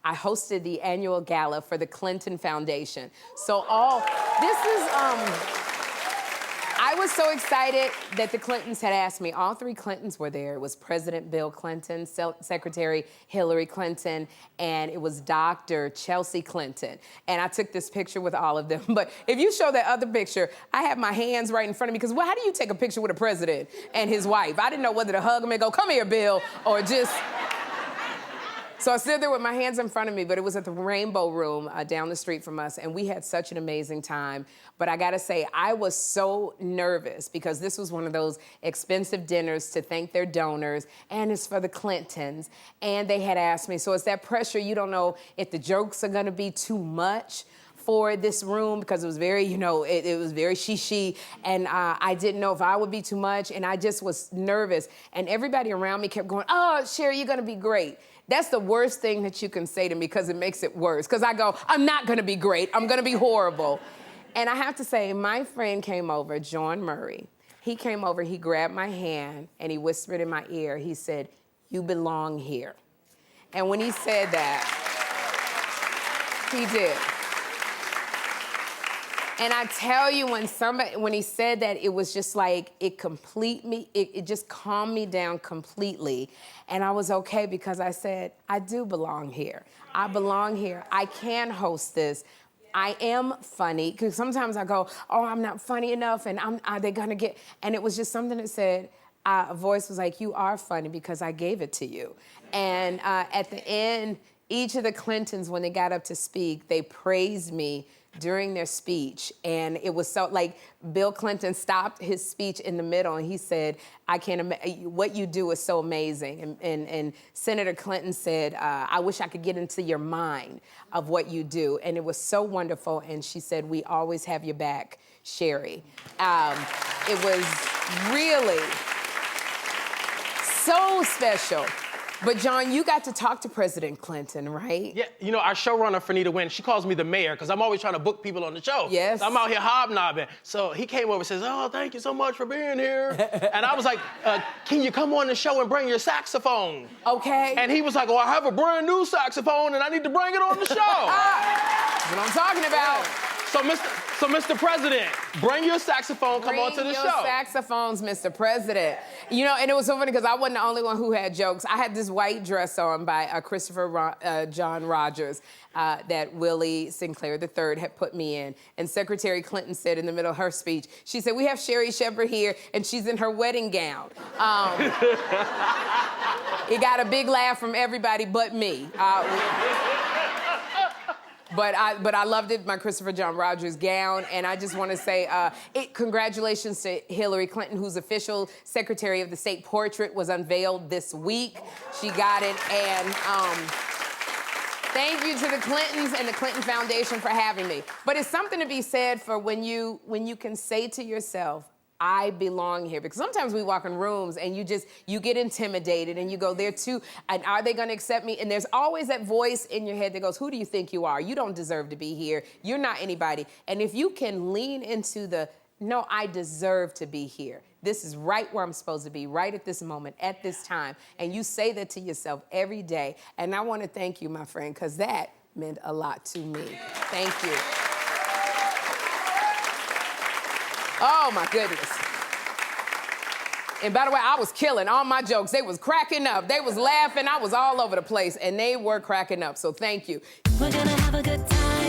I hosted the annual gala for the Clinton Foundation. So I was so excited that the Clintons had asked me. All three Clintons were there. It was President Bill Clinton, Secretary Hillary Clinton, and it was Dr. Chelsea Clinton. And I took this picture with all of them. But if you show that other picture, I have my hands right in front of me, because how do you take a picture with a president and his wife? I didn't know whether to hug him and go, "Come here, Bill," or just... So I stood there with my hands in front of me, but it was at the Rainbow Room down the street from us, and we had such an amazing time. But I gotta say, I was so nervous because this was one of those expensive dinners to thank their donors, and it's for the Clintons. And they had asked me, so it's that pressure, you don't know if the jokes are gonna be too much for this room, because it was very, it was very she, and I didn't know if I would be too much, and I just was nervous. And everybody around me kept going, "Oh, Sherri, you're gonna be great." That's the worst thing that you can say to me, because it makes it worse. Because I go, "I'm not gonna be great, I'm gonna be horrible." And I have to say, my friend came over, John Murray. He came over, he grabbed my hand, and he whispered in my ear, he said, "You belong here." And when he said that, he did. And I tell you, when he said that, it was just like, it just calmed me down completely. And I was okay, because I said, I do belong here. I belong here. I can host this. I am funny, because sometimes I go, "Oh, I'm not funny enough, and are they gonna get..." And it was just something that said, a voice was like, "You are funny because I gave it to you." And at the end, each of the Clintons, when they got up to speak, they praised me during their speech. And it was so, like, Bill Clinton stopped his speech in the middle, and he said, "I can't imagine, what you do is so amazing." And Senator Clinton said, "I wish I could get into your mind of what you do." And it was so wonderful. And she said, "We always have your back, Sherri." It was really so special. But John, you got to talk to President Clinton, right? Yeah, our showrunner, Fanita Wynn, she calls me the mayor, because I'm always trying to book people on the show. Yes. So I'm out here hobnobbing. So he came over and says, "Oh, thank you so much for being here." And I was like, "Can you come on the show and bring your saxophone?" Okay. And he was like, "Oh, I have a brand new saxophone and I need to bring it on the show." That's what I'm talking about. So, Mr. President, bring your saxophone, come on to the show. Bring your saxophones, Mr. President. And it was so funny, because I wasn't the only one who had jokes. I had this white dress on by Christopher John Rogers that Willie Sinclair III had put me in. And Secretary Clinton said in the middle of her speech, she said, "We have Sherri Shepherd here, and she's in her wedding gown." It got a big laugh from everybody but me. But I loved it, my Christopher John Rogers gown, and I just want to say congratulations to Hillary Clinton, whose official Secretary of the State portrait was unveiled this week. She got it, and thank you to the Clintons and the Clinton Foundation for having me. But it's something to be said for when you can say to yourself, "I belong here." Because sometimes we walk in rooms and you get intimidated and you go, "They're too, and are they gonna accept me?" And there's always that voice in your head that goes, "Who do you think you are? You don't deserve to be here. You're not anybody." And if you can lean into "No, I deserve to be here. This is right where I'm supposed to be, right at this moment, at this time." And you say that to yourself every day. And I wanna thank you, my friend, because that meant a lot to me. Thank you. Oh, my goodness. And by the way, I was killing all my jokes. They was cracking up. They was laughing. I was all over the place, and they were cracking up. So thank you. We're gonna have a good time.